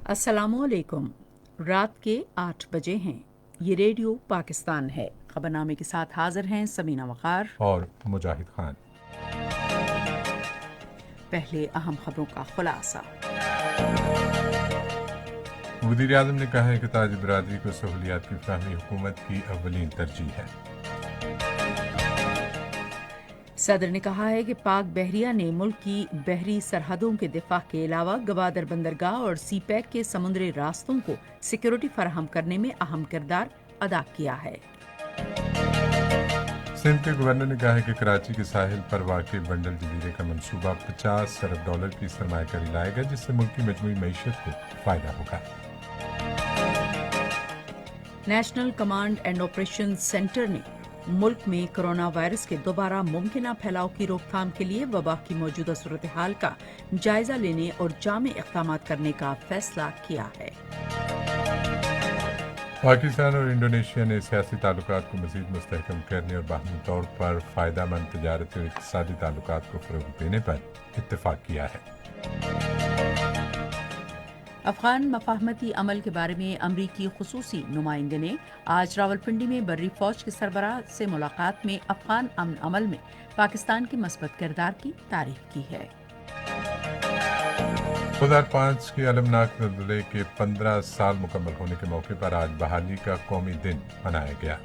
अस्सलामु अलैकुम। रात के 8 बजे हैं। ये रेडियो पाकिस्तान है। खबरनामे के साथ हाजिर हैं समीना वक़ार और मुजाहिद खान। पहले अहम खबरों का खुलासा। वज़ीर आज़म ने कहा है कि ताज बरादरी को सहूलियात की फराहमी हुकूमत की अव्वलीन तरजीह है। सदर ने कहा है कि पाक बहरिया ने मुल्क की बहरी सरहदों के दिफा के अलावा गवादर बंदरगाह और सी पैक के समुद्री रास्तों को सिक्योरिटी फराहम करने में अहम किरदार अदा किया है। सिंध के गवर्नर ने कहा है कि कराची के साहिल पर वाक़ बंडल जजीरे का मंसूबा $50 अरब की सरमायाकारी लाएगा, जिससे मुल्क की मजमूई मईशत को फ़ायदा होगा। National command and operation centre ने मुल्क में कोरोना वायरस के दोबारा मुमकिन फैलाव की रोकथाम के लिए वबा की मौजूदा सूरत हाल का जायजा लेने और जामे इक़दाम करने का फैसला किया है। पाकिस्तान और इंडोनेशिया ने सियासी ताल्लुकात को मज़ीद मुस्तहकम करने और बाहमी तौर पर फ़ायदामंद तजारती और इक़्तिसादी ताल्लुकात को फ़रोग़ देने पर इत्तेफाक किया है। अफगान मफाहमती अमल के बारे में अमरीकी खुसूसी नुमाइंदे ने आज रावलपिंडी में बर्री फौज के सरबराह से मुलाकात में अफगान अमन अमल में पाकिस्तान के मस्बत किरदार की तारीफ की है। 2005 के अलमनाक ज़लज़ले के 15 साल मुकम्मल होने के मौके पर आज बहाली का कौमी दिन मनाया गया।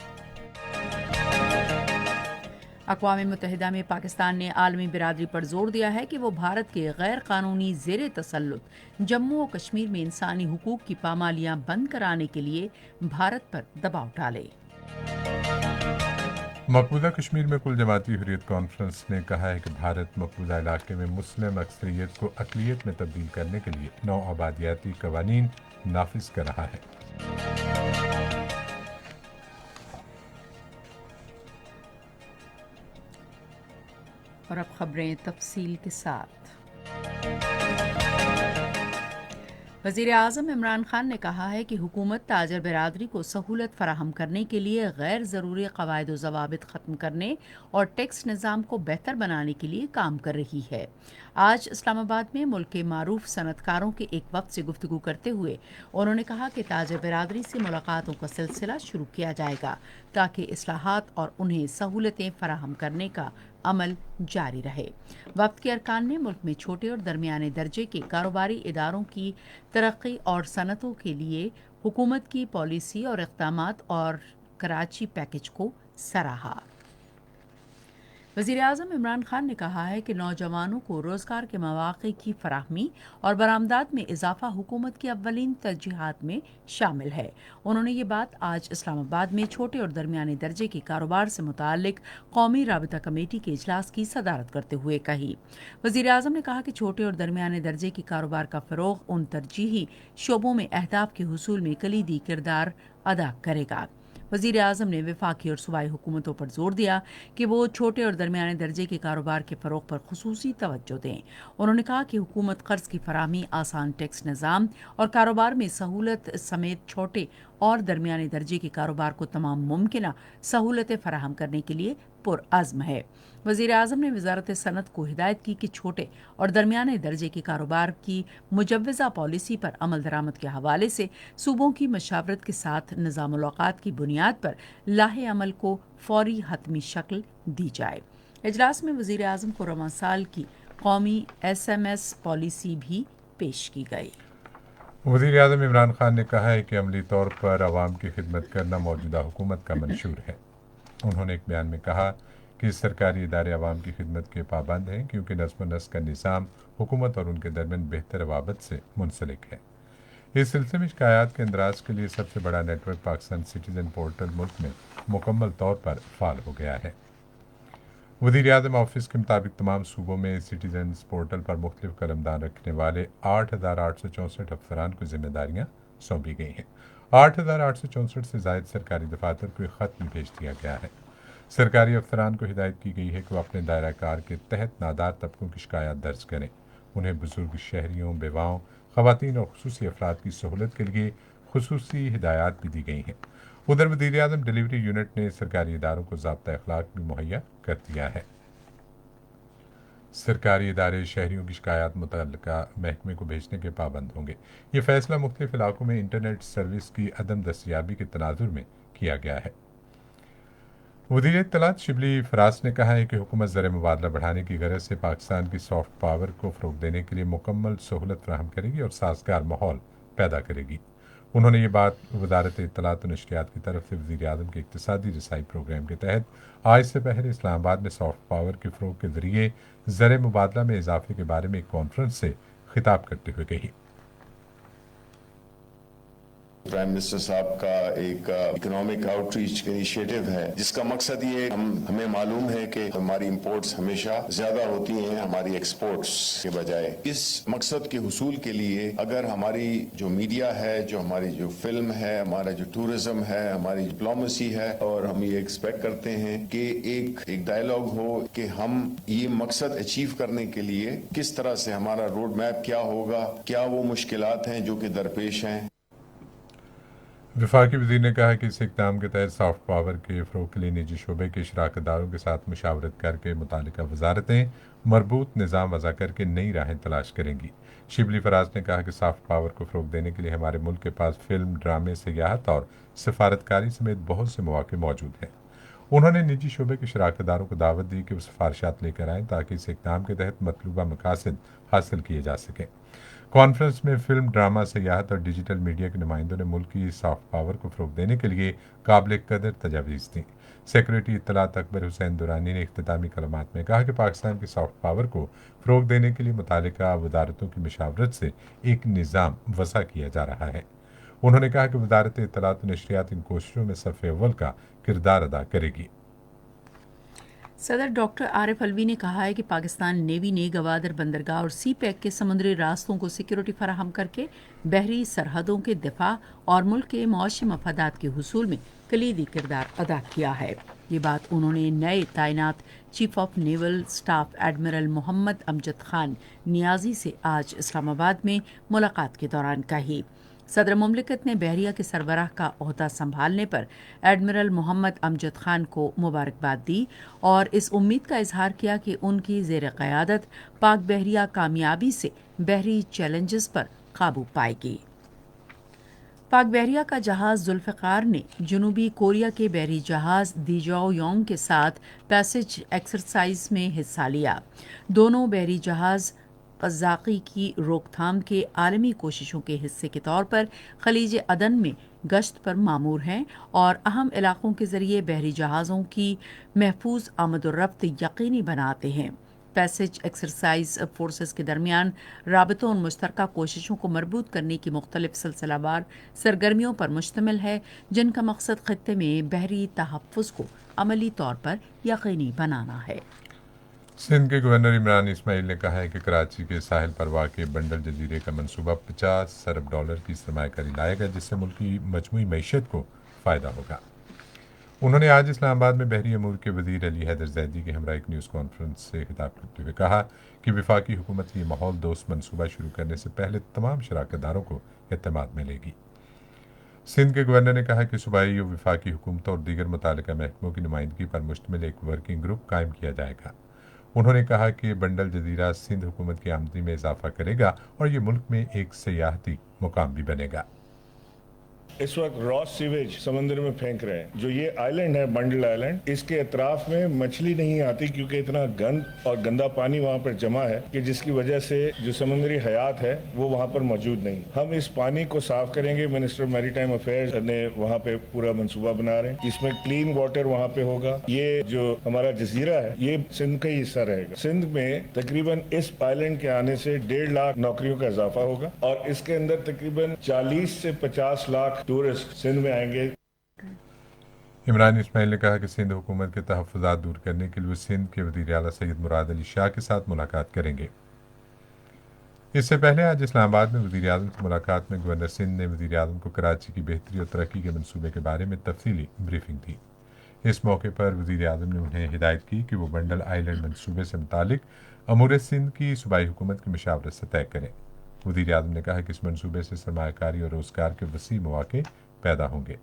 अक़वाम मुत्तहिदा में पाकिस्तान ने आलमी बिरादरी पर जोर दिया है कि वो भारत के गैर कानूनी ज़ेर तसल्लुत जम्मू और कश्मीर में इंसानी हुकूक की पामालियाँ बंद कराने के लिए भारत पर दबाव डाले। मकबूजा कश्मीर में कुल जमाती हुर्रियत कॉन्फ्रेंस ने कहा है कि भारत मकबूजा इलाके में मुस्लिम अक्सरियत को अक़लियत में तब्दील करने के लिए नौ आबादियाती कवानीन नाफिज कर रहा है। और अब खबरें तफसील के साथ। वज़ीर आज़म इमरान खान ने कहा है कि हुकूमत ताजर बिरादरी को सहूलत फराहम करने के लिए गैर ज़रूरी क़वायद व ज़वाबित ख़त्म करने और टैक्स निज़ाम को बेहतर बनाने के लिए काम कर रही है। आज इस्लामाबाद में मुल्क के मारूफ सनतकारों के एक वक्त से गुफ्तगू करते हुए उन्होंने कहा कि ताजर बिरादरी से मुलाकातों का सिलसिला शुरू किया जाएगा ताकि इस्लाहात और उन्हें सहूलतें फराहम करने का अमल जारी रहे। वक्त के अरकान ने मुल्क में छोटे और दरमियाने दर्जे के कारोबारी इदारों की तरक्की और सनतों के लिए हुकूमत की पॉलिसी और इक़दामात और कराची पैकेज को सराहा। वज़ीर आज़म इमरान खान ने कहा है कि नौजवानों को रोज़गार के मौक़े की फराहमी और बरामदात में इजाफ़ा हुकूमत की अव्वलीन तरजीहात में शामिल है। उन्होंने ये बात आज इस्लामाबाद में छोटे और दरमियाने दर्जे के कारोबार से मुताल्लिक़ कौमी राबिता कमेटी के इजलास की सदारत करते हुए कही। वज़ीर आज़म ने कहा कि छोटे और दरमियाने दर्जे के कारोबार का फ़रोग़ उन तरजीही शोबों में अहदाफ के हुसूल में कलीदी किरदार अदा करेगा। वज़ीर आज़म ने वफाकी और सूबाई हुकूमतों पर जोर दिया कि वो छोटे और दरमियाने दर्जे के कारोबार के फ़रोग़ पर खुसूसी तवज्जो दें। उन्होंने कहा कि हुकूमत क़र्ज़ की फराहमी, आसान टैक्स निज़ाम और कारोबार में सहूलत समेत छोटे और दरमियाने दर्जे के कारोबार को तमाम मुमकिन सहूलतें फराहम करने के लिए पुरअज़्म है। वज़ीर आज़म ने वज़ारत सनत को हिदायत की कि छोटे और दरमियाने दर्जे के कारोबार की मुजव्वज़ा पॉलिसी पर अमल दरामद के हवाले से सूबों की मशावरत के साथ निज़ाम मुलाक़ात की बुनियाद पर लाहे अमल को फौरी हतमी शक्ल दी जाए। इजलास में वज़ीर आज़म को रवां साल की कौमी SMS पॉलिसी भी पेश की गई। वज़ीर आज़म इमरान खान ने कहा है कि अमली तौर पर आवाम की खिदमत करना मौजूदा हुकूमत का मंशूर है। उन्होंने एक बयान में कहा कि सरकारी इदारे आवाम की खिदमत के पाबंद हैं, क्योंकि नज़्म व नस्क का निज़ाम हुकूमत और उनके दरमियान बेहतर रवाबत से मुंसलिक है। इस सिलसिले में शिकायत के इंदराज के लिए सबसे बड़ा नेटवर्क पाकिस्तान सिटीज़न पोर्टल मुल्क में मुकम्मल तौर पर फ़ाल हो गया है। वज़ीर आज़म ऑफिस के मुताबिक तमाम सूबों में सिटीज़न पोर्टल पर मुख्तलिफ कलमदान रखने वाले 8,864 अफसरान को जिम्मेदारियाँ सौंपी गई हैं। 8,864 से ज़ायद सरकारी दफातर को एक ख़त भी भेज दिया गया है। सरकारी अफसरान को हिदायत की गई है कि वह अपने दायरा कार के तहत नादार तबकों की शिकायत दर्ज करें। उन्हें बुजुर्ग शहरियों, बेवाओं, ख़वातीन और खुसूसी अफराद की सहूलत के लिए खुसूसी हिदायत भी दी गई हैं। उधर वज़ीर आज़म डिलीवरी यूनिट ने सरकारी इदारों को ज़ाब्ता अखलाक भी मुहैया कर दिया है। सरकारी इदारे शहरियों की शिकायत मुतल्लिका महकमे को भेजने के पाबंद होंगे। ये फैसला मुख्तलिफ इलाकों में इंटरनेट सर्विस की अदम दस्तयाबी के तनाजुर में किया गया है। वज़ीर इत्तलात शिबली फरास ने कहा है कि हुकूमत ज़र मुबादला बढ़ाने की गरज से पाकिस्तान की सॉफ्ट पावर को फ़रोग़ देने के लिए मुकम्मल सहूलत फराहम करेगी और साजगार माहौल पैदा करेगी। उन्होंने ये बात वज़ारत इत्तलात और नशरियात की तरफ से वज़ीर आज़म के इक़्तिसादी रसाई प्रोग्राम के तहत आज से पहले इस्लामाबाद में सॉफ्ट पावर के फ़रोग़ के ज़रिए ज़र मुबादला में इजाफे के बारे में एक कॉन्फ्रेंस से खिताब करते हुए कही। प्राइम मिनिस्टर साहब का एक इकोनॉमिक आउटरीच इनिशिएटिव है, जिसका मकसद ये हमें मालूम है कि हमारी इंपोर्ट्स हमेशा ज्यादा होती हैं हमारी एक्सपोर्ट्स के बजाय। इस मकसद के हुसूल के लिए अगर हमारी जो मीडिया है, जो हमारी जो फिल्म है, हमारा जो टूरिज्म है, हमारी डिप्लोमेसी है, और हम ये एक्सपेक्ट करते हैं कि एक डायलॉग हो कि हम ये मकसद अचीव करने के लिए किस तरह से हमारा रोड मैप क्या होगा, क्या वो मुश्किलात हैं जो कि दरपेश हैं। वफाकी वज़ीर ने कहा कि इस इक़दाम के तहत सॉफ्ट पावर के फ़रोग़ के लिए निजी शोबे के शराकतदारों के साथ मुशावरत करके मुतालिका वजारतें मरबूत निज़ाम वज़ा करके नई राहें तलाश करेंगी। शिबली फराज ने कहा कि सॉफ्ट पावर को फ़रोग़ देने के लिए हमारे मुल्क के पास फिल्म, ड्रामे, सियाहत और सफारतकारी समेत बहुत से मौक़े मौजूद हैं। उन्होंने निजी शोबे के शराकतदारों को दावत दी कि वो सिफारिशात लेकर आएँ ताकि इस इक़दाम के तहत मतलूबा मकासद हासिल किए जा सकें। कॉन्फ्रेंस में फिल्म, ड्रामा, सियाहत और डिजिटल मीडिया के नुमाइंदों ने मुल्क की सॉफ्ट पावर को फ़रोग़ देने के लिए काबिल कदर तजावीज़ दी। सेक्रेटरी इत्तलात अकबर हुसैन दुरानी ने इख्तितामी कलमात में कहा कि पाकिस्तान की सॉफ्ट पावर को फ़रोग़ देने के लिए मुतालिका वजारतों की मशावरत से एक निज़ाम वसा किया जा रहा है। उन्होंने कहा कि वजारत इत्तलात और नशरियात इन कोशिशों में सफ़ अव्वल का किरदार अदा करेगी। सदर डॉक्टर आरिफ अलवी ने कहा है कि पाकिस्तान नेवी ने गवादर बंदरगाह और सी पैक के समुद्री रास्तों को सिक्योरिटी फराहम करके बहरी सरहदों के दिफा और मुल्क के मौशी मफादात के हुसूल में कलीदी किरदार अदा किया है। ये बात उन्होंने नए तैनात chief of naval staff admiral Mohammad Amjad Khan Niazi से आज इस्लामाबाद में मुलाकात के दौरान कही। सदर मुमलिकत ने बहरिया के सरबराह का ओहदा संभालने पर एडमिरल मोहम्मद अमजद खान को मुबारकबाद दी और इस उम्मीद का इजहार किया कि उनकी ज़ेर क़यादत पाक बहरिया कामयाबी से बहरी चैलेंजेस पर काबू पाएगी। पाक बहरिया का जहाज़ जुल्फ़िकार ने जनूबी कोरिया के बहरी जहाज़ दीजाओ योंग के साथ पैसेज एक्सरसाइज में हिस्सा लिया। दोनों बहरी जहाज़ क़ज़्ज़ाक़ी की रोकथाम के आलमी कोशिशों के हिस्से के तौर पर खलीज अदन में गश्त पर मामूर हैं और अहम इलाक़ों के ज़रिए बहरी जहाज़ों की महफूज आमद-ओ-रफ़्त यकीनी बनाते हैं। पैसेज एक्सरसाइज फोर्सेस के दरमियान राबतों और मुश्तरका कोशिशों को मरबूत करने की मुख्तलिफ सिलसिलावार सरगर्मियों पर मुश्तमिल है, जिनका मकसद ख़ित्ते में बहरी तहफ़्फ़ुज़ को अमली तौर पर यकीनी बनाना है। सिंध के गवर्नर इमरान इस्माइल ने कहा है कि कराची के साहिल पर वाक़ बंडल जजीरे का मंसूबा $50 अरब की सरमायाकारी लाएगा, जिससे मुल्क की मजमूई मईशत को फ़ायदा होगा। उन्होंने आज इस्लामाबाद में बहरी अमूर के वज़ीर अली हैदर जैदी की हमरा एक न्यूज़ कॉन्फ्रेंस से खिताब करते हुए कहा कि वफाकी हुकूमत की माहौल दोस्त मनसूबा शुरू करने से पहले तमाम शराकतदारों को एतमाद में लेगी। सिंध के गवर्नर ने कहा कि सूबाई और वफाकी हुकूमतों और दीगर मुतालिका महकमों की नुमाइंदगी पर मुश्तमिल एक वर्किंग ग्रुप कायम किया जाएगा। उन्होंने कहा कि बंडल जजीरा सिंध हुकूमत की आमदनी में इजाफा करेगा और ये मुल्क में एक सियाहती मुकाम भी बनेगा। इस वक्त रॉ सीवेज समुद्र में फेंक रहे हैं। जो ये आइलैंड है बंडल आइलैंड, इसके अतराफ में मछली नहीं आती क्योंकि इतना गंद और गंदा पानी वहाँ पर जमा है कि जिसकी वजह से जो समुद्री हयात है वो वहाँ पर मौजूद नहीं। हम इस पानी को साफ करेंगे। मिनिस्टर मैरीटाइम अफेयर्स ने वहाँ पे पूरा मंसूबा बना रहे हैं, इसमें क्लीन वाटर वहाँ पे होगा। ये जो हमारा जजीरा है ये सिंध का ही हिस्सा रहेगा। सिंध में तकरीबन इस आइलैंड के आने से 1.5 लाख नौकरियों का इजाफा होगा और इसके अंदर तकरीबन 40 से 50 लाख टूरिस्ट सिंध में आएंगे। इमरान इस्माइल ने कहा कि सिंध हुकूमत के तहफ़्फ़ुज़ात दूर करने के लिए सिंध के वज़ीर आला सैयद मुराद अली शाह के साथ मुलाकात करेंगे। इससे पहले आज इस्लामाबाद में वज़ीर आज़म से मुलाकात में गवर्नर सिंध ने वज़ीर आज़म को कराची की बेहतरी और तरक्की के मंसूबे के बारे में तफसीली ब्रीफिंग दी। इस मौके पर वज़ीर आज़म ने उन्हें हिदायत की कि वो बंडल आइलैंड मंसूबे से मुतालिक अमूर सिंध की सूबाई हुकूमत की मशावरत से तय करें। वज़ीर आज़म ने कहा कि इस मंसूबे से सरमायाकारी और रोज़गार के वसी मौके पैदा होंगे।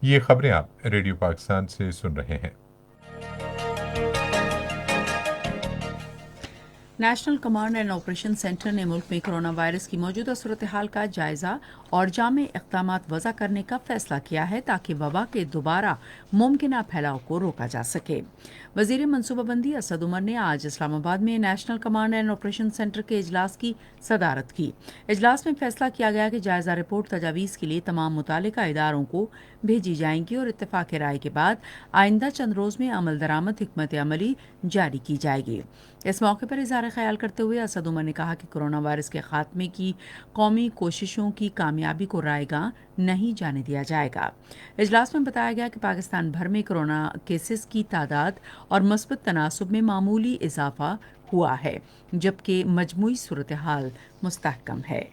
ये खबरें आप रेडियो पाकिस्तान से सुन रहे हैं। National command and operation centre نے ملک میں کرونا وائرس کی موجودہ صورتحال کا جائزہ اور جامع اقدامات وضع کرنے کا فیصلہ کیا ہے تاکہ وبا کے دوبارہ ممکنہ پھیلاؤ کو روکا جا سکے۔ وزیر منصوبہ بندی اسد عمر نے آج اسلام آباد میں national command and operation centre کے اجلاس کی صدارت کی۔ اجلاس میں فیصلہ کیا گیا کہ جائزہ رپورٹ تجاویز کے لیے تمام متعلقہ اداروں کو بھیجی جائیں گی اور اتفاق رائے کے بعد آئندہ چند روز میں عمل درآمد حکمت عملی جاری کی جائے گی۔ اس موقع پر اظہار خیال کرتے ہوئے اسد عمر نے کہا کہ کرونا وائرس کے خاتمے کی قومی کوششوں کی کامیابی کو رائے گاں نہیں جانے دیا جائے گا۔ اجلاس میں بتایا گیا کہ پاکستان بھر میں کرونا کیسز کی تعداد اور مثبت تناسب میں معمولی اضافہ ہوا ہے جبکہ مجموعی صورتحال مستحکم ہے۔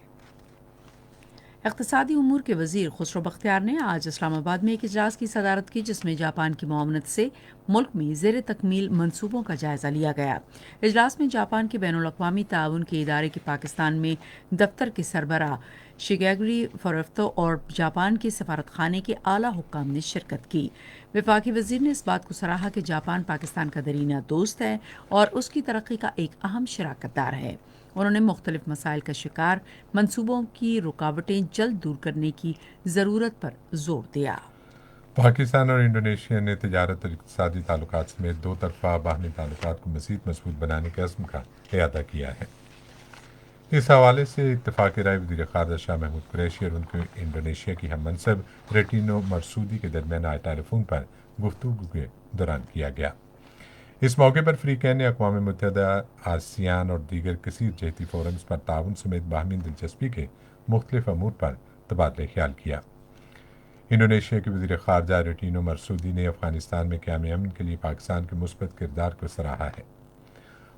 اقتصادی امور کے وزیر خسرو بختیار نے آج اسلام آباد میں ایک اجلاس کی صدارت کی جس میں جاپان کی معاونت سے ملک میں زیر تکمیل منصوبوں کا جائزہ لیا گیا۔ اجلاس میں جاپان کے بین الاقوامی تعاون کے ادارے کے پاکستان میں دفتر کے سربراہ شگیگری فروفتو اور جاپان کے سفارت خانے کے اعلیٰ حکام نے شرکت کی۔ وفاقی وزیر نے اس بات کو سراہا کہ جاپان پاکستان کا درینہ دوست ہے اور اس کی ترقی کا ایک اہم شراکت دار ہے۔ انہوں نے مختلف مسائل کا شکار منصوبوں کی رکاوٹیں جلد دور کرنے کی ضرورت پر زور دیا۔ پاکستان اور انڈونیشیا نے تجارت اور اقتصادی تعلقات سمیت دو طرفہ باہمی تعلقات کو مزید مضبوط بنانے کے عزم کا اعادہ کیا ہے۔ اس حوالے سے اتفاق رائے وزیر خارجہ شاہ محمود قریشی اور ان کے انڈونیشیا کی ہم منصب ریٹینو مرسودی کے درمیان آج ٹیلی فون پر گفتگو کے دوران کیا گیا۔ اس موقع پر فریقین نے اقوام متحدہ، آسیان اور دیگر کثیر جہتی فورمز پر تعاون سمیت باہمی دلچسپی کے مختلف امور پر تبادلہ خیال کیا۔ انڈونیشیا کے وزیر خارجہ ریٹینو مرسودی نے افغانستان میں قیام امن کے لیے پاکستان کے مثبت کردار کو سراہا ہے۔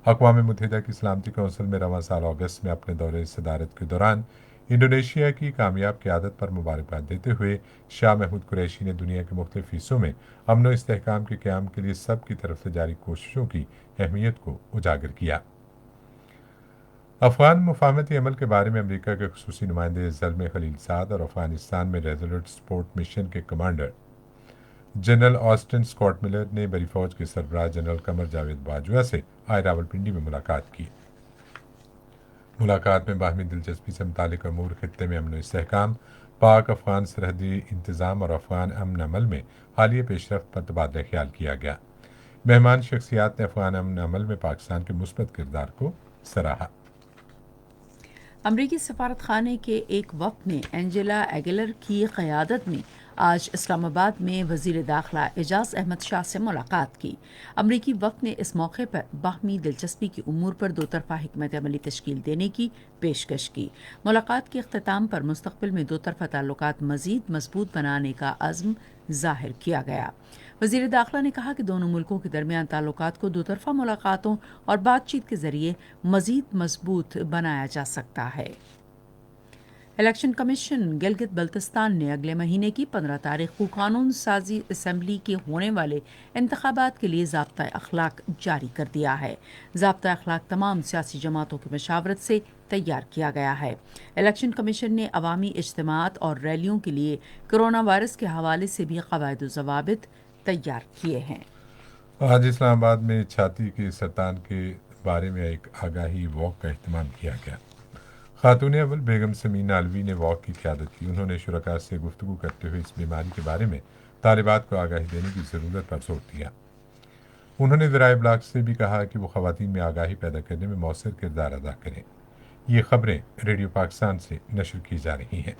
اقوام متحدہ کی سلامتی کونسل میں رواں سال اگست میں اپنے دورے صدارت کے دوران انڈونیشیا کی کامیاب قیادت پر مبارکباد دیتے ہوئے شاہ محمود قریشی نے دنیا کے مختلف حصوں میں امن و استحکام کے قیام کے لیے سب کی طرف سے جاری کوششوں کی اہمیت کو اجاگر کیا۔ افغان مفاہمتی عمل کے بارے میں امریکہ کے خصوصی نمائندے زلمے خلیلزاد اور افغانستان میں ریزولوٹ سپورٹ مشن کے commander general Aston Scott Miller نے بری فوج کے سربراہ جنرل قمر جاوید باجوہ سے آج راولپنڈی میں ملاقات کی۔ ملاقات میں باہمی دلچسپی سے متعلق امور، خطے میں امن و استحکام، پاک افغان سرحدی انتظام اور افغان امن عمل میں حالیہ پیش رفت پر تبادلہ خیال کیا گیا۔ مہمان شخصیات نے افغان امن عمل میں پاکستان کے مثبت کردار کو سراہا۔ امریکی سفارت خانے کے ایک وفد نے اینجلا ایگلر کی قیادت میں آج اسلام آباد میں وزیر داخلہ اعجاز احمد شاہ سے ملاقات کی۔ امریکی وفد نے اس موقع پر باہمی دلچسپی کے امور پر دو طرفہ حکمت عملی تشکیل دینے کی پیشکش کی۔ ملاقات کے اختتام پر مستقبل میں دو طرفہ تعلقات مزید مضبوط بنانے کا عزم ظاہر کیا گیا۔ وزیر داخلہ نے کہا کہ دونوں ملکوں کے درمیان تعلقات کو دو طرفہ ملاقاتوں اور بات چیت کے ذریعے مزید مضبوط بنایا جا سکتا ہے۔ الیکشن کمیشن گلگت بلتستان نے اگلے مہینے کی 15 تاریخ کو قانون سازی اسمبلی کے ہونے والے انتخابات کے لیے ضابطہ اخلاق جاری کر دیا ہے۔ ضابطہ اخلاق تمام سیاسی جماعتوں کی مشاورت سے تیار کیا گیا ہے۔ الیکشن کمیشن نے عوامی اجتماعات اور ریلیوں کے لیے کرونا وائرس کے حوالے سے بھی قواعد و ضوابط تیار کیے ہیں۔ آج اسلام آباد میں چھاتی کے سرطان کے بارے میں ایک آگاہی واک کا اہتمام کیا گیا۔ خاتون اول بیگم سمینہ علوی نے واک کی قیادت کی۔ انہوں نے شرکاء سے گفتگو کرتے ہوئے اس بیماری کے بارے میں طالبات کو آگاہی دینے کی ضرورت پر زور دیا۔ انہوں نے ذرائع ابلاغ سے بھی کہا کہ وہ خواتین میں آگاہی پیدا کرنے میں مؤثر کردار ادا کریں۔ یہ خبریں ریڈیو پاکستان سے نشر کی جا رہی ہیں۔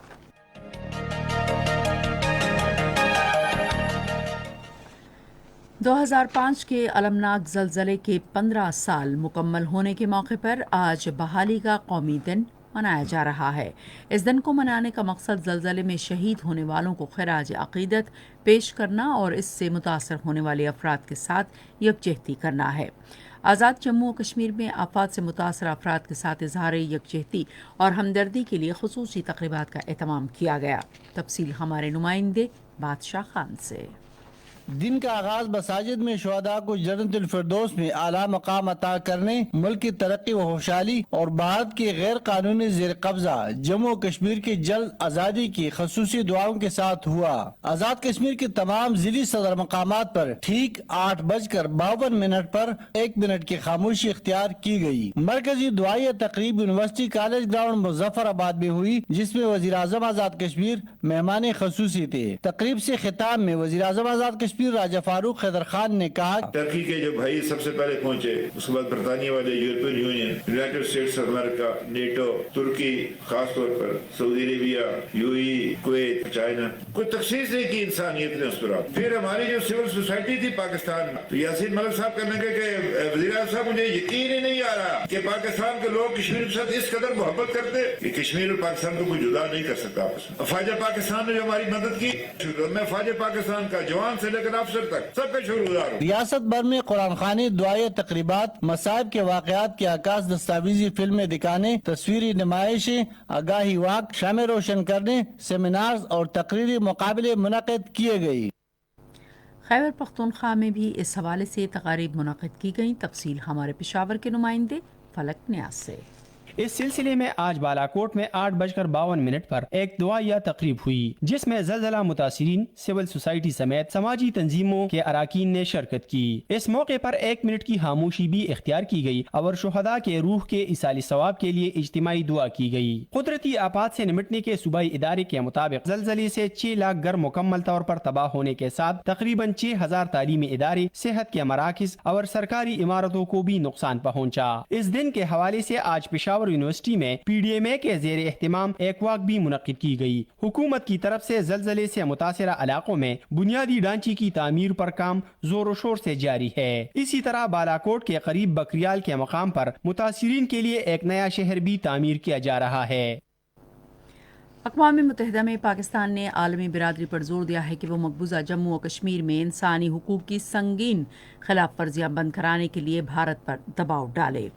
2005 کے المناک زلزلے کے 15 سال مکمل ہونے کے موقع پر آج بحالی کا قومی دن منایا جا رہا ہے۔ اس دن کو منانے کا مقصد زلزلے میں شہید ہونے والوں کو خراج عقیدت پیش کرنا اور اس سے متاثر ہونے والے افراد کے ساتھ یکجہتی کرنا ہے۔ آزاد جموں و کشمیر میں آفات سے متاثرہ افراد کے ساتھ اظہار یکجہتی اور ہمدردی کے لیے خصوصی تقریبات کا اہتمام کیا گیا۔ تفصیل ہمارے نمائندے بادشاہ خان سے۔ دن کا آغاز مساجد میں شہداء کو جنت الفردوس میں اعلیٰ مقام عطا کرنے، ملک کی ترقی و خوشحالی اور بھارت کے غیر قانونی زیر قبضہ جموں و کشمیر کی جلد آزادی کی خصوصی دعاؤں کے ساتھ ہوا۔ آزاد کشمیر کے تمام ضلعی صدر مقامات پر ٹھیک 8:52 پر 1 منٹ کی خاموشی اختیار کی گئی۔ مرکزی دعائیہ تقریب یونیورسٹی کالج گراؤنڈ مظفر آباد میں ہوئی، جس میں وزیر اعظم آزاد کشمیر مہمان خصوصی تھے۔ تقریب سے خطاب میں وزیر اعظم آزاد کشمیر راجہ فاروق حیدر خان نے کہا، ترکی کے جو بھائی سب سے پہلے پہنچے، اس کے بعد برطانیہ والے، European Union, united states of America, NATO, ترکی، خاص طور پر سعودی عربیہ، U A E, Kuwait, China, کوئی تخصیص نہیں کی انسانیت نے اس پر۔ پھر ہماری جو سول سوسائٹی تھی پاکستان میں، تو یاسین ملک صاحب کہنے لگے کہ وزیر اعظم صاحب مجھے یقین ہی نہیں آ رہا کہ پاکستان کے لوگ کشمیر کے ساتھ اس قدر محبت کرتے کہ کشمیر اور پاکستان کو کوئی جدا نہیں کر سکتا آپس میں۔ افواج پاکستان نے جو ہماری مدد کی، میں افواج پاکستان کا جوان سے لے کر افسر تک سب کا شکر گزار ہوں۔ ریاست بھر میں قرآن خوانی، دعائیہ تقریبات، مصائب کے واقعات کی عکاس دستاویزی فلمیں دکھانے، تصویری نمائشیں، آگاہی واک، شامیں روشن کرنے، سیمینارز اور تقریری مقابلے منعقد کیے گئے۔ خیبر پختونخوا میں بھی اس حوالے سے تقاریب منعقد کی گئیں۔ تفصیل ہمارے پشاور کے نمائندے فلک نیاز سے۔ اس سلسلے میں آج بالاکوٹ میں 8:52 پر ایک دعائیہ تقریب ہوئی، جس میں زلزلہ متاثرین، سول سوسائٹی سمیت سماجی تنظیموں کے اراکین نے شرکت کی۔ اس موقع پر 1 منٹ کی خاموشی بھی اختیار کی گئی اور شہداء کے روح کے ایصال ثواب کے لیے اجتماعی دعا کی گئی۔ قدرتی آفات سے نمٹنے کے صوبائی ادارے کے مطابق زلزلے سے 6 لاکھ گھر مکمل طور پر تباہ ہونے کے ساتھ تقریباً 6000 تعلیمی ادارے، صحت کے مراکز اور سرکاری عمارتوں کو بھی نقصان پہنچا۔ اس دن کے حوالے سے آج پشاور یونیورسٹی میں پی ڈی ایم اے کے زیر اہتمام ایک واک بھی منعقد کی گئی۔ حکومت کی طرف سے زلزلے سے متاثرہ علاقوں میں بنیادی ڈھانچے کی تعمیر پر کام زور و شور سے جاری ہے۔ اسی طرح بالاکوٹ کے قریب بکریال کے مقام پر متاثرین کے لیے ایک نیا شہر بھی تعمیر کیا جا رہا ہے۔ اقوام متحدہ میں پاکستان نے عالمی برادری پر زور دیا ہے کہ وہ مقبوضہ جموں و کشمیر میں انسانی حقوق کی سنگین خلاف ورزیاں بند کرانے کے لیے بھارت پر دباؤ ڈالے۔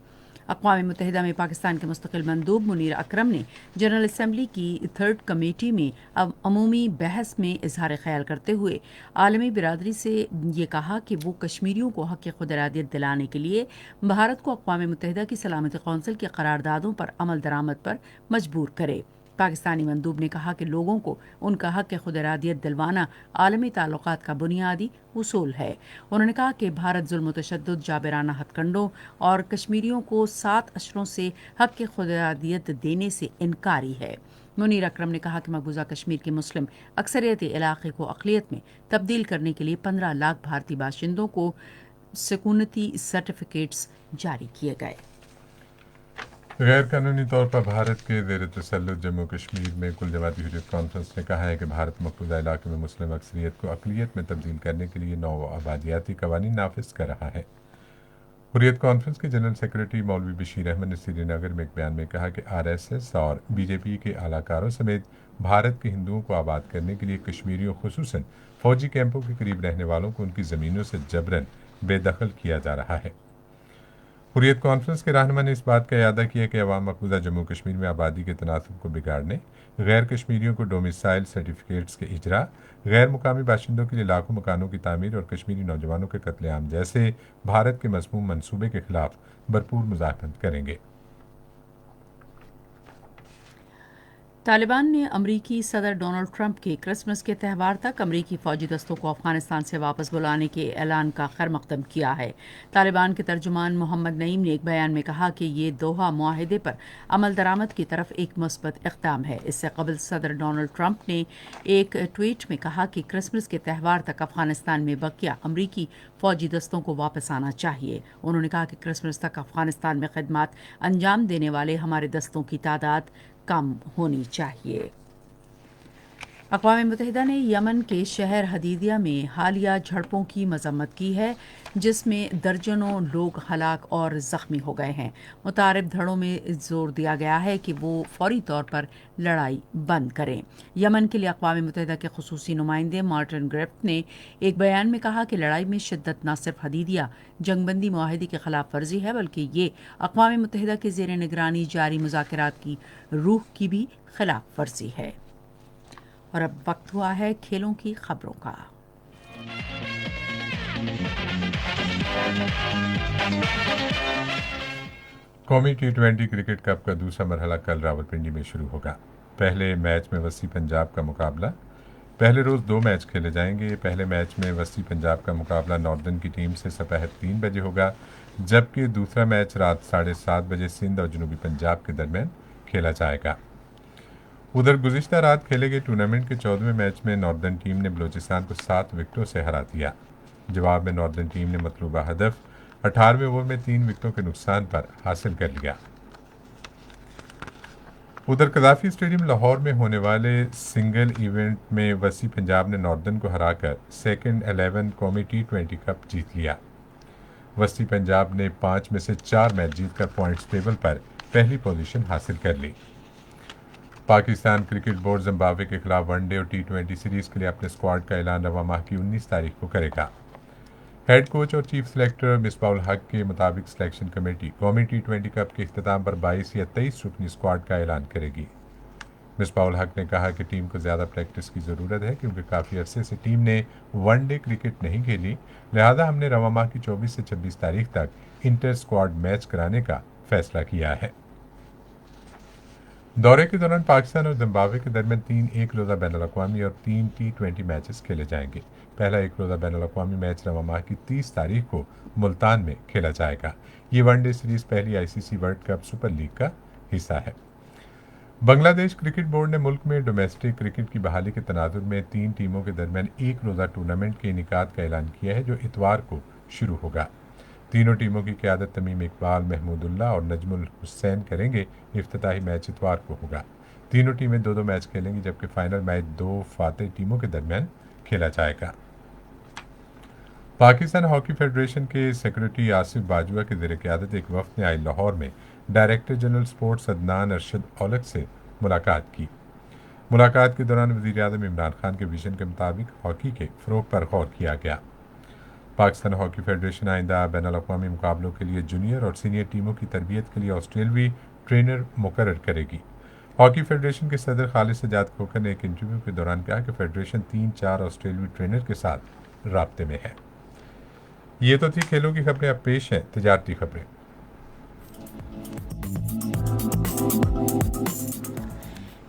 اقوام متحدہ میں پاکستان کے مستقل مندوب منیر اکرم نے جنرل اسمبلی کی 3rd کمیٹی میں عمومی بحث میں اظہار خیال کرتے ہوئے عالمی برادری سے یہ کہا کہ وہ کشمیریوں کو حق خود ارادیت دلانے کے لیے بھارت کو اقوام متحدہ کی سلامتی کونسل کی قراردادوں پر عمل درآمد پر مجبور کرے۔ پاکستانی مندوب نے کہا کہ لوگوں کو ان کا حق خود ارادیت دلوانا عالمی تعلقات کا بنیادی اصول ہے۔ انہوں نے کہا کہ بھارت ظلم و تشدد، جابرانہ ہتھ کنڈوں اور کشمیریوں کو 7 اشروں سے حق خود ارادیت دینے سے انکاری ہے۔ منیر اکرم نے کہا کہ مقبوضہ کشمیر کی مسلم اکثریتی علاقے کو اقلیت میں تبدیل کرنے کے لیے 15 لاکھ بھارتی باشندوں کو سکونتی سرٹیفکیٹس جاری کیے گئے۔ غیر قانونی طور پر بھارت کے زیر تسلط جموں کشمیر میں کل جماعتی حریت کانفرنس نے کہا ہے کہ بھارت مقبوضہ علاقے میں مسلم اکثریت کو اقلیت میں تبدیل کرنے کے لیے نو آبادیاتی قوانین نافذ کر رہا ہے۔ حریت کانفرنس کے جنرل سیکرٹری مولوی بشیر احمد نے سری نگر میں ایک بیان میں کہا کہ RSS اور BJP کے اعلیٰ کاروں سمیت بھارت کے ہندوؤں کو آباد کرنے کے لیے کشمیریوں خصوصاً فوجی کیمپوں کے قریب رہنے والوں کو ان کی زمینوں سے جبراً بے دخل کیا جا رہا ہے۔ حریت کانفرنس کے رہنما نے اس بات کا اعادہ کیا کہ عوام مقبوضہ جموں کشمیر میں آبادی کے تناسب کو بگاڑنے، غیر کشمیریوں کو ڈومیسائل سرٹیفکیٹس کے اجرا، غیر مقامی باشندوں کے لیے لاکھوں مکانوں کی تعمیر اور کشمیری نوجوانوں کے قتل عام جیسے بھارت کے مذموم منصوبے کے خلاف بھرپور مزاحمت کریں گے۔ طالبان نے امریکی صدر ڈونلڈ ٹرمپ کے کرسمس کے تہوار تک امریکی فوجی دستوں کو افغانستان سے واپس بلانے کے اعلان کا خیر مقدم کیا ہے۔ طالبان کے ترجمان محمد نعیم نے ایک بیان میں کہا کہ یہ دوحہ معاہدے پر عمل درآمد کی طرف ایک مثبت اقدام ہے۔ اس سے قبل صدر ڈونلڈ ٹرمپ نے ایک ٹویٹ میں کہا کہ کرسمس کے تہوار تک افغانستان میں بقیہ امریکی فوجی دستوں کو واپس آنا چاہیے۔ انہوں نے کہا کہ کرسمس تک افغانستان میں خدمات انجام دینے والے ہمارے دستوں کی تعداد کم ہونی چاہیے۔ اقوام متحدہ نے یمن کے شہر حدیدیہ میں حالیہ جھڑپوں کی مذمت کی ہے، جس میں درجنوں لوگ ہلاک اور زخمی ہو گئے ہیں۔ متعارف دھڑوں میں زور دیا گیا ہے کہ وہ فوری طور پر لڑائی بند کریں۔ یمن کے لیے اقوام متحدہ کے خصوصی نمائندے مارٹن گریفت نے ایک بیان میں کہا کہ لڑائی میں شدت نہ صرف حدیدیہ جنگ بندی معاہدے کی خلاف ورزی ہے، بلکہ یہ اقوام متحدہ کے زیر نگرانی جاری مذاکرات کی روح کی بھی خلاف ورزی ہے۔ اور اب وقت ہوا ہے کھیلوں کی خبروں کا۔ कौमी T20 क्रिकेट कप का दूसरा मरहला कल रावलपिंडी में शुरू होगा। पहले मैच में वसी पंजाब का मुकाबला। पहले रोज़ 2 मैच खेले जाएंगे। पहले मैच में वसी पंजाब का मुकाबला नॉर्दर्न की टीम से दोपहर 3 बजे होगा, जबकि दूसरा मैच रात 7:30 बजे सिंध और जनूबी पंजाब के दरमियान खेला जाएगा। उधर गुज़िश्ता रात खेले गए टूर्नामेंट के 14वें मैच में नॉर्दर्न टीम ने बलूचिस्तान को 7 विकेटों से हरा दिया। जवाब में नॉर्दर्न टीम ने मतलूबा हदफ 18वें ओवर में 3 विकेटों के नुकसान पर हासिल कर लिया। उधर कदाफी स्टेडियम लाहौर में होने वाले सिंगल इवेंट में वसी पंजाब ने नॉर्दर्न को हराकर सेकंड 11 कौमी T20 कप जीत लिया। वसी पंजाब ने 5 में से 4 मैच जीतकर पॉइंट्स टेबल पर पहली पोजीशन हासिल कर ली। पाकिस्तान क्रिकेट बोर्ड जिम्बाब्वे के खिलाफ वनडे और T20 सीरीज के लिए अपने स्क्वाड का ऐलान रवा माह की 19 तारीख को करेगा। हेड कोच और चीफ सेलेक्टर मिसबाउल हक के मुताबिक सिलेक्शन कमेटी कौमी T20 कप के इख्तिताम पर 22 या 23 रुकनी स्क्वाड का ऐलान करेगी। मिसबाउल हक ने कहा कि टीम को ज़्यादा प्रैक्टिस की ज़रूरत है क्योंकि काफ़ी अरसे से टीम ने वनडे क्रिकेट नहीं खेली, लिहाजा हमने रवा माह की 24 से 26 तारीख तक इंटर स्क्वाड मैच कराने का फैसला किया है। दौरे के दौरान पाकिस्तान और जिम्बाब्वे के दरमियान 3 एक रोज़ा बैनुल-अक़वामी और 3 T20 मैचेस खेले जाएंगे। पहला एक रोज़ा बैनुल-अक़वामी मैच रवा माह की 30 तारीख को मुल्तान में खेला जाएगा। ये वनडे सीरीज पहली ICC world cup super league का हिस्सा है। बांग्लादेश क्रिकेट बोर्ड ने मुल्क में डोमेस्टिक क्रिकेट की बहाली के तनाजुर में 3 टीमों के दरमियान एक रोज़ा टूर्नामेंट के इनेकाद का ऐलान किया है, जो इतवार को शुरू होगा। तीनों टीमों की क़यादत तमीम इकबाल, महमूदुल्लाह और नजमुल हुसैन करेंगे। इफ्तिताही मैच इतवार को होगा। तीनों टीमें 2-2 मैच खेलेंगी, जबकि फाइनल मैच 2 फातेह टीमों के दरमियान खेला जाएगा। पाकिस्तान हॉकी फेडरेशन के सेक्रेटरी आसिफ बाजुआ के ज़ेर क़यादत एक वफ़द ने आई लाहौर में director general sports Adnan Arshad Aulakh से मुलाकात की। मुलाकात के दौरान वज़ीर-ए-आज़म इमरान खान के विजन के मुताबिक हॉकी के फ़रोग़ पर गौर किया गया। पाकिस्तान हॉकी फेडरेशन आइंदा बैनुल-अक़वामी मुकाबलों के लिए जूनियर और सीनियर टीमों की तरबियत के लिए ऑस्ट्रेलवी ट्रेनर मुकर्रर करेगी। हॉकी फेडरेशन के सदर खालिद सजाद खोखर ने एक इंटरव्यू के दौरान कहा कि फेडरेशन 3-4 ऑस्ट्रेलवी ट्रेनर के साथ राब्ते में है। ये तो थी खेलों की खबरें। अब पेश हैं तिजारती खबरें।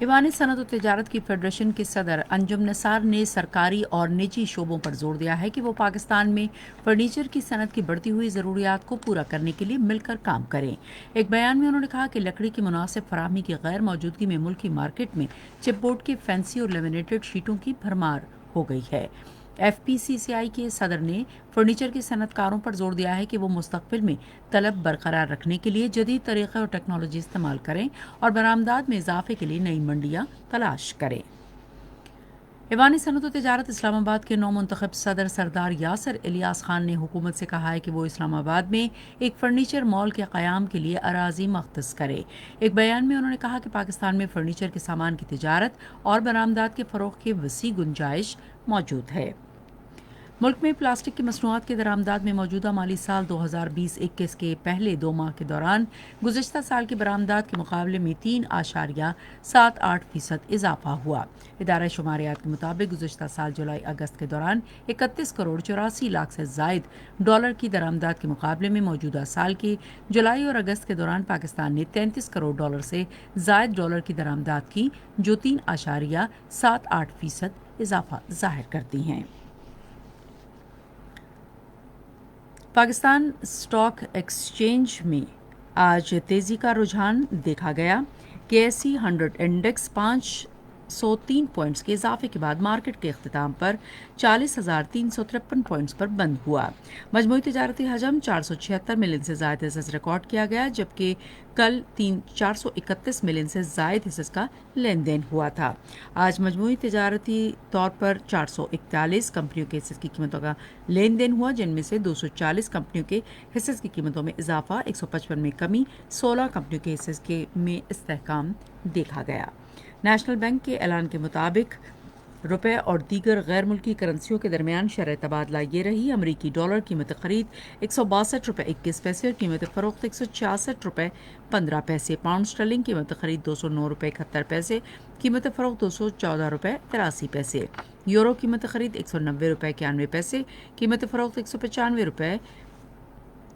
ईवानी सनत और तिजारत की फेडरेशन के सदर अंजुम निसार ने सरकारी और निजी शोबों पर जोर दिया है कि वो पाकिस्तान में फर्नीचर की सनत की बढ़ती हुई ज़रूरियात को पूरा करने के लिए मिलकर काम करें। एक बयान में उन्होंने कहा कि लकड़ी की मुनासिब फराहमी की गैर मौजूदगी में मुल्की मार्केट में चिपबोर्ड के फैंसी और लेमिनेटेड शीटों की भरमार हो गई है। FPCCI के सदर ने फर्नीचर के सनतकारों पर जोर दिया है कि वो मुस्तकबिल में तलब बरकरार रखने के लिए जदीद तरीक़े और टेक्नोलॉजी इस्तेमाल करें और बरामदात में इजाफे के लिए नई मंडियाँ तलाश करें। ईवानी सनत और तिजारत इस्लामाबाद के नौमुंतखब सदर सरदार यासर इलियास खान ने हुकूमत से कहा है कि वो इस्लामाबाद में एक फर्नीचर मॉल के क़याम के लिए अराज़ी मख्तस करे। एक बयान में उन्होंने कहा कि पाकिस्तान में फर्नीचर के सामान की तिजारत और बरामदात के फ़रोग़ की वसी गुंजाइश मौजूद है। मुल्क में प्लास्टिक की मसनूआत के दरामदात में मौजूदा माली साल 2020-21 के पहले 2 माह के दौरान गुज़िश्ता साल की बरामदात के मुकाबले में 3.78% इजाफा हुआ। इदारा शुमारियात के मुताबिक गुज़िश्ता साल जुलाई अगस्त के दौरान 31 करोड़ 84 लाख से ज़ायद डॉलर की दरामदात के मुकाबले में मौजूदा साल के जुलाई और अगस्त के दौरान पाकिस्तान ने 33 करोड़ डॉलर से ज़ायद डॉलर की दरामदात की, जो 3.78% इजाफा ज़ाहिर करती हैं। पाकिस्तान स्टॉक एक्सचेंज में आज तेज़ी का रुझान देखा गया। KSE 100 इंडेक्स 503 पॉइंट्स के इजाफे के बाद मार्केट के इख्तिताम पर 40,353 पॉइंट्स पर बंद हुआ। मजमूई तिजारती हजम 476 मिलियन से ज़ायद हिस्सेस रिकॉर्ड किया गया, जबकि कल 431 मिलियन से ज़ायद हिस्सेस का लेन देन हुआ था। आज मजमूई तिजारती तौर पर 441 कंपनियों के हिस्सेस की कीमतों का लेन देन हुआ, जिनमें से 240 कंपनियों के हिस्सेस की कीमतों में इजाफा, 155 में कमी, 16 कंपनियों के हिस्सेस के में इस्तेहकाम देखा गया। नेशनल बैंक के ऐलान के मुताबिक रुपए और दीगर गैर मुल्की करेंसियों के दरमियान शरह तबादला ये रही। अमरीकी डॉलर कीमत खरीद 162 रुपये 21 पैसे और कीमत फ़रोख्त 166 रुपये 15 पैसे। पाउंड स्टर्लिंग कीमत खरीद 209 रुपये 71 पैसे, कीमत फ़रोख्त 214 रुपये 83 पैसे। یورو قیمت خرید 190 روپے 91 پیسے، قیمت فروخت 195 روپے،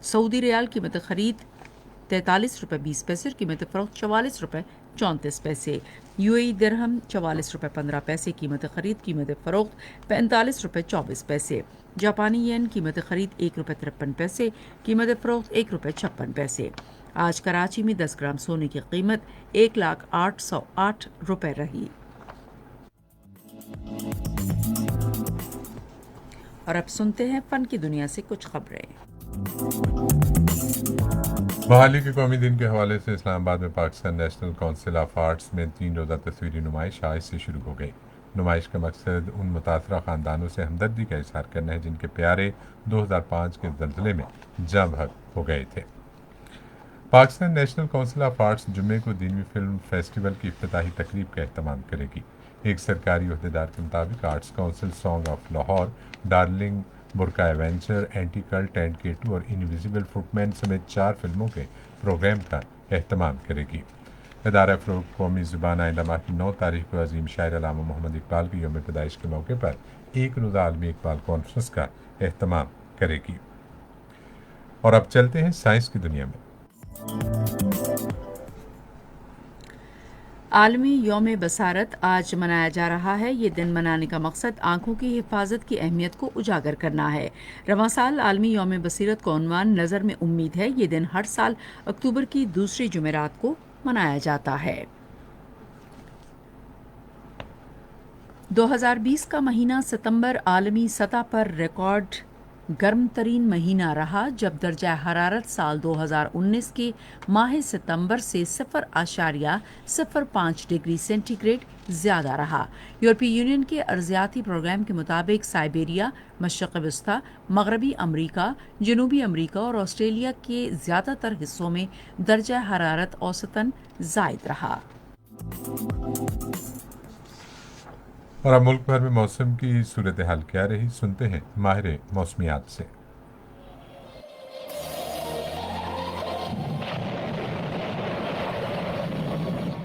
سعودی ریال قیمت خرید 43 روپے 20 پیسے اور قیمت فروخت 44 روپے 34 پیسے، یو اے ای درہم 44 روپے 15 پیسے قیمت خرید، قیمت فروخت 45 روپے 24 پیسے، جاپانی ین قیمت خرید 1 روپے 53 پیسے، قیمت فروخت 1 روپے 56 پیسے۔ آج کراچی میں 10 گرام سونے کی قیمت 1,08,808 روپے رہی۔ اور اب سنتے ہیں فن کی دنیا سے کچھ خبریں۔ بحالی کے قومی دن کے حوالے سے اسلام آباد میں Pakistan national council of arts میں 3 روزہ تصویری نمائش آج سے شروع ہو گئی۔ نمائش کا مقصد ان متاثرہ خاندانوں سے ہمدردی کا اظہار کرنا ہے جن کے پیارے 2005 کے زلزلے میں جاں بحق ہو گئے تھے۔ Pakistan national council of arts جمعے کو دینوی فلم فیسٹیول کی افتتاحی تقریب کا اہتمام کرے گی۔ ایک سرکاری عہدیدار کے مطابق arts council song of Lahore, darling, Burka avenger, anti cult and K2 اور انویزیبل فٹ مین سمیت 4 فلموں کے پروگرام کا اہتمام کرے گی۔ ادارہ فروغ قومی زبان آئندہ ماہ کی 9 تاریخ کو عظیم شاعر علامہ محمد اقبال کی یوم پیدائش کے موقع پر 1 روزہ عالمی اقبال کانفرنس کا اہتمام کرے گی۔ اور اب چلتے ہیں سائنس کی دنیا میں۔ عالمی یوم بصارت آج منایا جا رہا ہے۔ یہ دن منانے کا مقصد آنکھوں کی حفاظت کی اہمیت کو اجاگر کرنا ہے۔ رواں سال عالمی یوم بصیرت کا عنوان نظر میں امید ہے۔ یہ دن ہر سال اکتوبر کی دوسری جمعرات کو منایا جاتا ہے۔ 2020 کا مہینہ ستمبر عالمی سطح پر ریکارڈ گرم ترین مہینہ رہا، جب درجہ حرارت سال 2019 کے ماہ ستمبر سے 0.05 ڈگری سینٹی گریڈ زیادہ رہا۔ یورپی یونین کے ارضیاتی پروگرام کے مطابق سائبیریا، مشرق وسطی، مغربی امریکہ، جنوبی امریکہ اور آسٹریلیا کے زیادہ تر حصوں میں درجہ حرارت اوسطاً زائد رہا۔ اور اب ملک بھر میں موسم کی صورتحال کیا رہی، سنتے ہیں ماہر موسمیات سے۔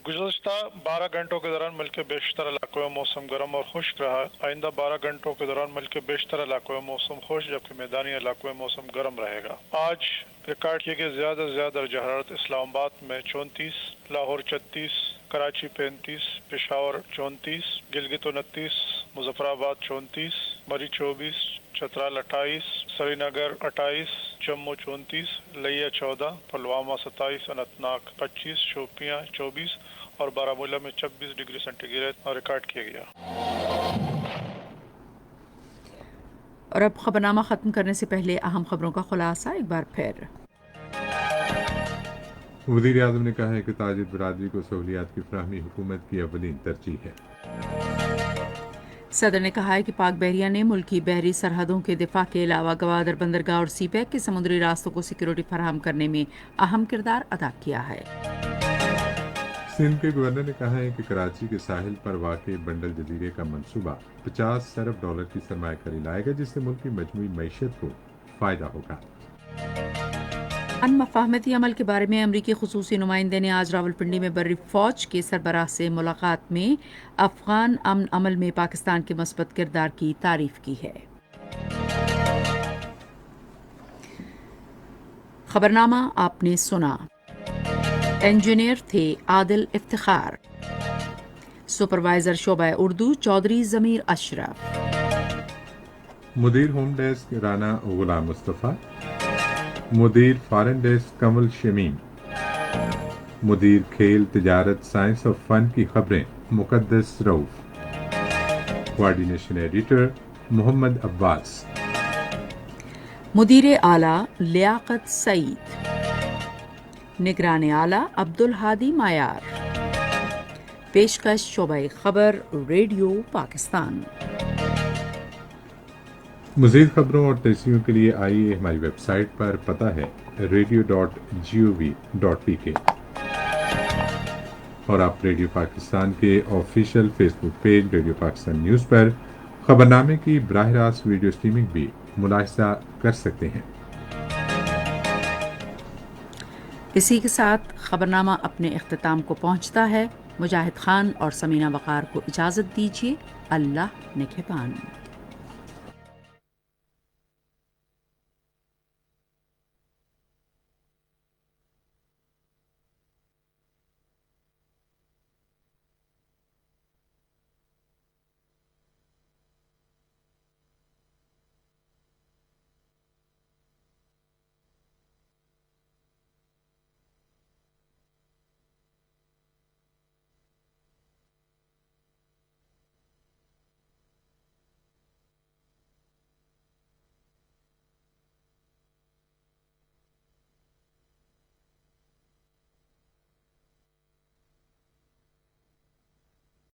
گزشتہ 12 گھنٹوں کے دوران ملک کے بیشتر علاقوں میں موسم گرم اور خشک رہا۔ آئندہ 12 گھنٹوں کے دوران ملک کے بیشتر علاقوں میں موسم خشک جبکہ میدانی علاقوں میں موسم گرم رہے گا۔ آج ریکارڈ کیے گئے زیادہ سے زیادہ درجہ حرارت اسلام آباد میں 34، لاہور 36، کراچی 35، پشاور 34، گلگت 29، مظفر آباد 34، مری 24، چترال 28، سری نگر 28، جموں 34، لیا 14، پلوامہ 27، اننت ناگ 25، شوپیاں 24 اور بارہمولہ میں 26 ڈگری سینٹی گریڈ ریکارڈ کیا گیا۔ اور اب خبرنامہ ختم کرنے سے پہلے اہم خبروں کا خلاصہ ایک بار پھر۔ وزیر اعظم نے کہا ہے کہ تاجر برادری کو سہولیات کی فراہمی حکومت کی اولین ترجیح ہے۔ صدر نے کہا ہے کہ پاک بحریہ نے ملکی بحری سرحدوں کے دفاع کے علاوہ گوادر بندرگاہ اور سی پیک کے سمندری راستوں کو سیکیورٹی فراہم کرنے میں اہم کردار ادا کیا ہے۔ سندھ کے گورنر نے کہا ہے کہ کراچی کے ساحل پر واقع بنڈل جزیرے کا منصوبہ $50 ارب کی سرمایہ کاری لائے گا، جس سے ملک کی مجموعی معیشت کو فائدہ ہوگا۔ ان مفاہمتی عمل کے بارے میں امریکی خصوصی نمائندے نے آج راولپنڈی میں بری فوج کے سربراہ سے ملاقات میں افغان امن عمل میں پاکستان کے مثبت کردار کی تعریف کی ہے۔ خبرنامہ آپ نے سنا۔ انجینئر تھے عادل افتخار، سپروائزر شعبہ اردو چودھری ضمیر اشرف، مدیر home desk Rana Ghulam Mustafa, مدیر foreign desk کمل شمیم، مدیر کھیل تجارت سائنس اور فن کی خبریں مقدس رؤف، کوارڈینیشن ایڈیٹر محمد عباس، مدیر اعلیٰ لیاقت سعید، نگران اعلیٰ عبدالہادی مایار، پیشکش شعبہ خبر ریڈیو پاکستان۔ مزید خبروں اور تجزیوں کے لیے آئیے ہماری ویب سائٹ پر، پتہ ہے radio.gov.pk، اور آپ ریڈیو پاکستان کے آفیشیل فیس بک پیج ریڈیو پاکستان نیوز پر خبرنامے کی براہ راست ویڈیو اسٹریمنگ بھی ملاحظہ کر سکتے ہیں۔ اسی کے ساتھ خبرنامہ اپنے اختتام کو پہنچتا ہے۔ مجاہد خان اور سمینہ وقار کو اجازت دیجیے۔ اللہ نگہبان.